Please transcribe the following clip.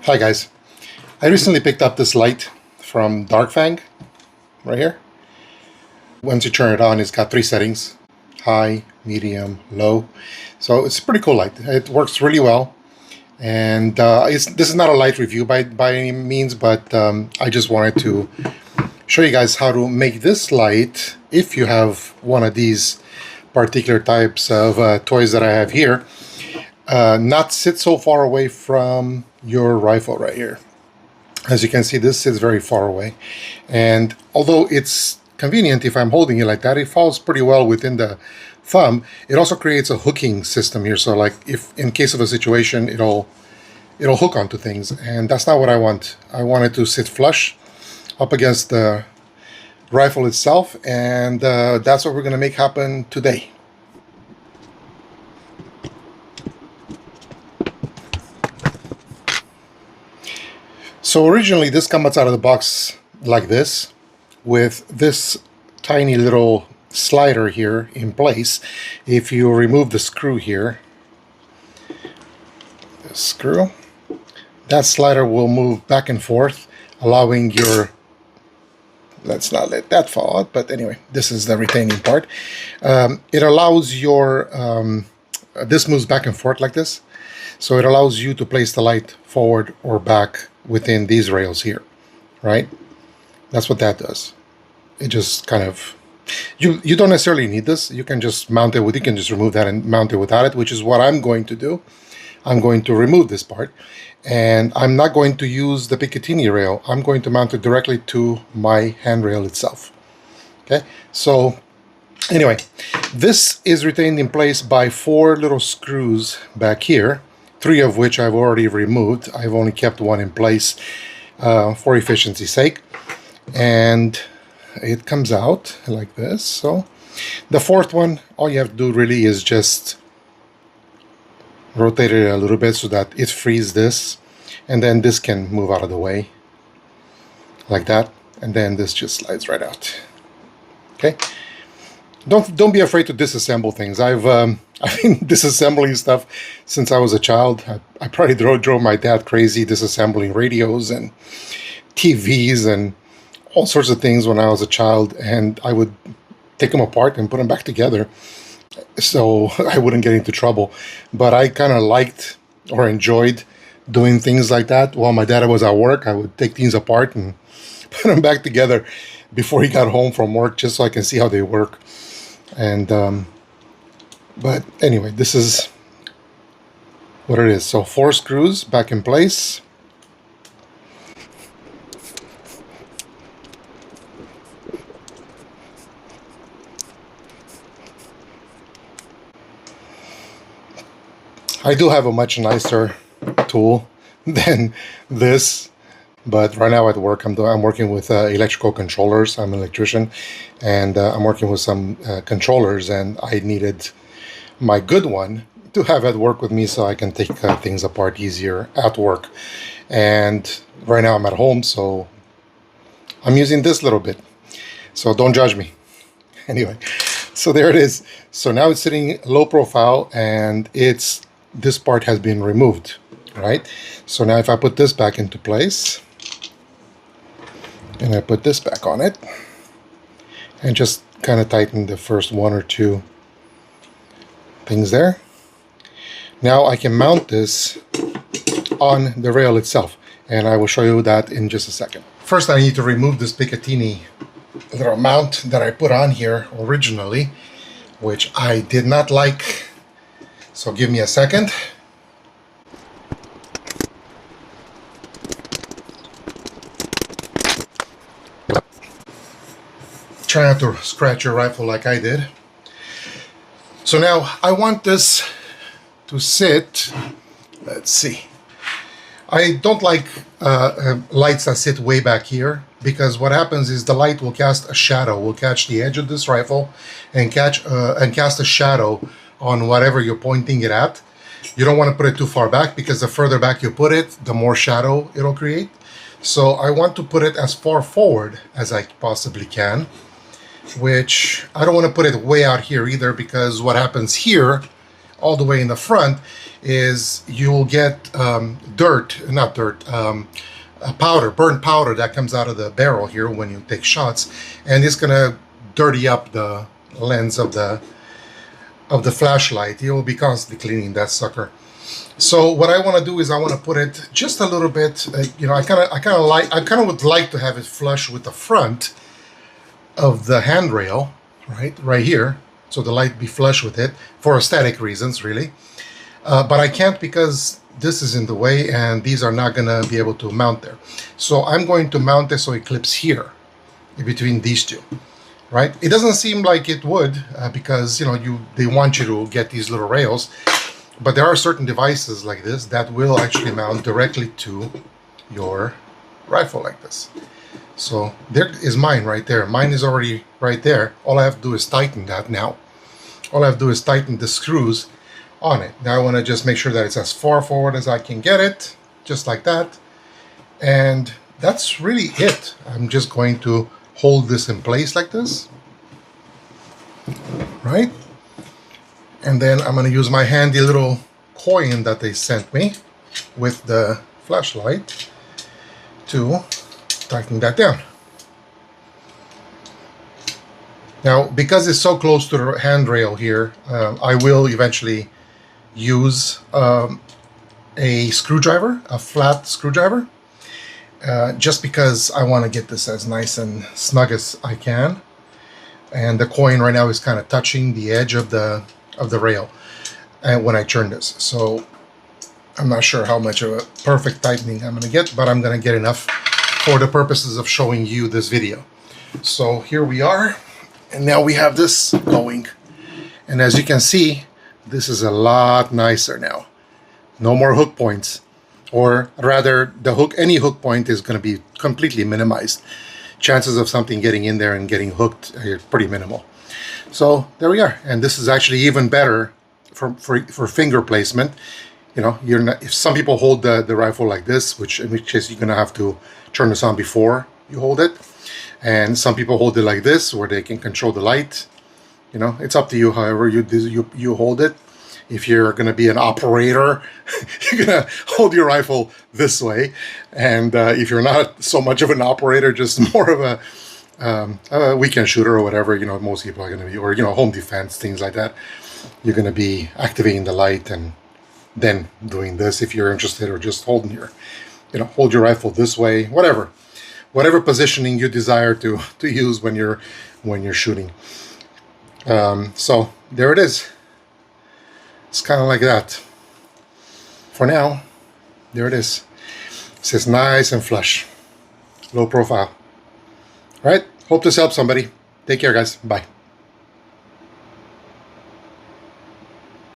Hi guys, I recently picked up this light from Darkfang, right here. Once you turn it on, it's got three settings: high, medium, low. So it's a pretty cool light. It works really well. And this is not a light review by any means, but I just wanted to show you guys how to make this light, if you have one of these particular types of toys that I have here, not sit so far away from your rifle right here. As you can see, this sits very far away, and although it's convenient if I'm holding it like that, it falls pretty well within the thumb. It also creates a hooking system here, so like if in case of a situation, it'll hook onto things, and that's not what I want. I want it to sit flush up against the rifle itself, and that's what we're going to make happen today. So originally this comes out of the box like this, with this tiny little slider here in place. If you remove the screw here, the screw, that slider will move back and forth, allowing your, let's not let that fall out, but anyway, this is the retaining part. It allows your, this moves back and forth like this, so it allows you to place the light forward or back within these rails here, right? That's what that does. It just kind of, you don't necessarily need this. You can just mount it with, you can just remove that and mount it without it, which is what I'm going to do. I'm going to remove this part, and I'm not going to use the Picatinny rail. I'm going to mount it directly to my handrail itself. Okay, so anyway, this is retained in place by 4 little screws back here, 3 of which I've already removed. I've only kept 1 in place for efficiency's sake. And it comes out like this. So the 4th one, all you have to do really is just rotate it a little bit so that it frees this. And then this can move out of the way like that. And then this just slides right out. Okay. Don't be afraid to disassemble things. I've been disassembling stuff since I was a child. I probably drove my dad crazy disassembling radios and TVs and all sorts of things when I was a child, and I would take them apart and put them back together so I wouldn't get into trouble. But I kind of liked or enjoyed doing things like that. While my dad was at work, I would take things apart and put them back together before he got home from work, just so I can see how they work. And but anyway, this is what it is. So 4 screws back in place. I do have a much nicer tool than this, but right now at work I'm working with electrical controllers. I'm an electrician, and I'm working with some controllers, and I needed my good one to have at work with me so I can take things apart easier at work. And right now I'm at home, so I'm using this little bit. So don't judge me. Anyway, so there it is. So now it's sitting low profile, and this part has been removed, right? So now if I put this back into place, and I put this back on it, and just kind of tighten the first 1 or 2 things there. Now I can mount this on the rail itself, and I will show you that in just a second. First, I need to remove this Picatinny little mount that I put on here originally, which I did not like. So give me a second. Try not to scratch your rifle like I did. So now I want this to sit, let's see. I don't like lights that sit way back here, because what happens is the light will cast a shadow, will catch the edge of this rifle and cast a shadow on whatever you're pointing it at. You don't want to put it too far back, because the further back you put it, the more shadow it'll create. So I want to put it as far forward as I possibly can, which I don't want to put it way out here either, because what happens here all the way in the front, is you'll get powder, burnt powder that comes out of the barrel here when you take shots, and it's gonna dirty up the lens of the flashlight. You will be constantly cleaning that sucker. So what I want to do is I want to put it just a little bit. You know, I kind of would like to have it flush with the front of the handrail, right here, so the light be flush with it for aesthetic reasons, really. But I can't because this is in the way, and these are not gonna be able to mount there. So I'm going to mount this so it clips here, in between these two. Right? It doesn't seem like it would because, you know, they want you to get these little rails. But there are certain devices like this that will actually mount directly to your rifle like this. So there is mine right there. Mine is already right there. All I have to do is tighten that now. All I have to do is tighten the screws on it. Now I want to just make sure that it's as far forward as I can get it, just like that. And that's really it. I'm just going to hold this in place like this, right? And then I'm going to use my handy little coin that they sent me with the flashlight to tighten that down. Now, because it's so close to the handrail here, I will eventually use a screwdriver, a flat screwdriver, just because I want to get this as nice and snug as I can. And the coin right now is kind of touching the edge of the rail and when I turn this. So I'm not sure how much of a perfect tightening I'm going to get, but I'm going to get enough for the purposes of showing you this video. So here we are, and now we have this going. And as you can see, this is a lot nicer now. No more hook points, or rather any hook point is going to be completely minimized. Chances of something getting in there and getting hooked are pretty minimal. So there we are, and this is actually even better for finger placement. You know, if some people hold the rifle like this, in which case you're gonna have to turn this on before you hold it, and some people hold it like this, where they can control the light. You know, it's up to you. However you hold it. If you're gonna be an operator, you're gonna hold your rifle this way, and if you're not so much of an operator, just more of a weekend shooter or whatever, you know, most people are going to be, or, you know, home defense, things like that, you're going to be activating the light and then doing this if you're interested, or just holding hold your rifle this way, whatever positioning you desire to use when you're shooting. So there it is. It's kind of like that. For now, there it is. It says nice and flush, low profile. All right, hope this helps somebody. Take care, guys. Bye.